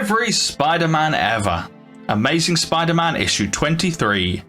every Spider-Man ever. Amazing Spider-Man issue 23.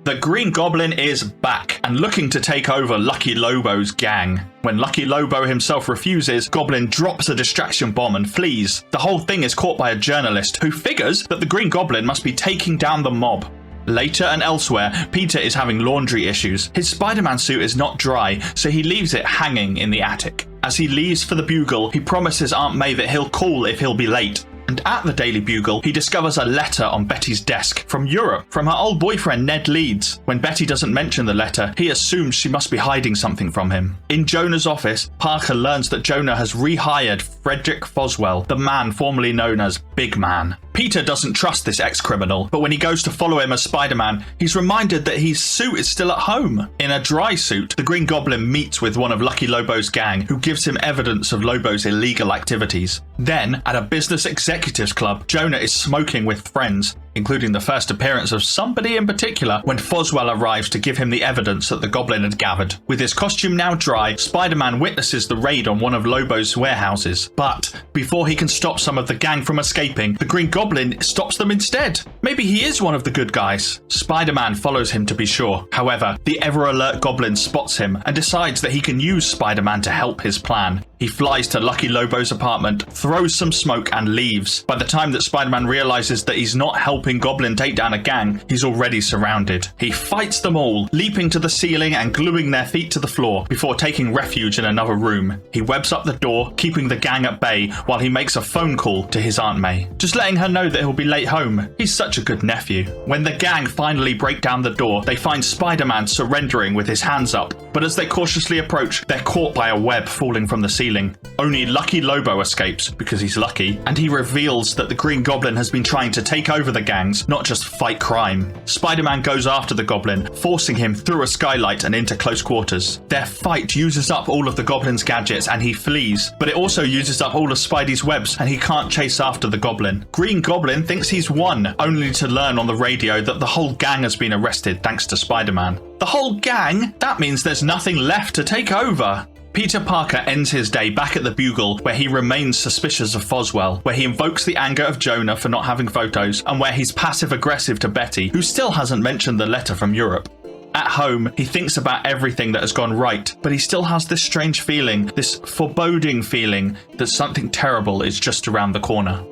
The Green Goblin is back and looking to take over Lucky Lobo's gang. When Lucky Lobo himself refuses, Goblin drops a distraction bomb and flees. The whole thing is caught by a journalist who figures that the Green Goblin must be taking down the mob. Later and elsewhere, Peter is having laundry issues. His Spider-Man suit is not dry, so he leaves it hanging in the attic. As he leaves for the Bugle, he promises Aunt May that he'll call if he'll be late. And at the Daily Bugle, he discovers a letter on Betty's desk from Europe, from her old boyfriend Ned Leeds. When Betty doesn't mention the letter, he assumes she must be hiding something from him. In Jonah's office, Parker learns that Jonah has rehired Frederick Foswell, the man formerly known as Big Man. Peter doesn't trust this ex-criminal, but when he goes to follow him as Spider-Man, he's reminded that his suit is still at home. In a dry suit, the Green Goblin meets with one of Lucky Lobo's gang, who gives him evidence of Lobo's illegal activities. Then, at a business executives club, Jonah is smoking with friends, including the first appearance of somebody in particular, when Foswell arrives to give him the evidence that the Goblin had gathered. With his costume now dry, Spider-Man witnesses the raid on one of Lobo's warehouses. But before he can stop some of the gang from escaping, the Green Goblin stops them instead. Maybe he is one of the good guys. Spider-Man follows him to be sure. However, the ever-alert Goblin spots him and decides that he can use Spider-Man to help his plan. He flies to Lucky Lobo's apartment, throws some smoke and leaves. By the time that Spider-Man realizes that he's not helping Goblin take down a gang, he's already surrounded. He fights them all, leaping to the ceiling and gluing their feet to the floor before taking refuge in another room. He webs up the door, keeping the gang at bay while he makes a phone call to his Aunt May, just letting her know that he'll be late home. He's such a good nephew. When the gang finally break down the door, they find Spider-Man surrendering with his hands up, but as they cautiously approach, they're caught by a web falling from the ceiling. Only Lucky Lobo escapes, because he's lucky, and he reveals that the Green Goblin has been trying to take over the gangs, not just fight crime. Spider-Man goes after the Goblin, forcing him through a skylight and into close quarters. Their fight uses up all of the Goblin's gadgets and he flees, but it also uses up all of Spidey's webs and he can't chase after the Goblin. Green Goblin thinks he's won, only to learn on the radio that the whole gang has been arrested thanks to Spider-Man. The whole gang? That means there's nothing left to take over. Peter Parker ends his day back at the Bugle, where he remains suspicious of Foswell, where he invokes the anger of Jonah for not having photos, and where he's passive-aggressive to Betty, who still hasn't mentioned the letter from Europe. At home, he thinks about everything that has gone right, but he still has this strange feeling, this foreboding feeling that something terrible is just around the corner.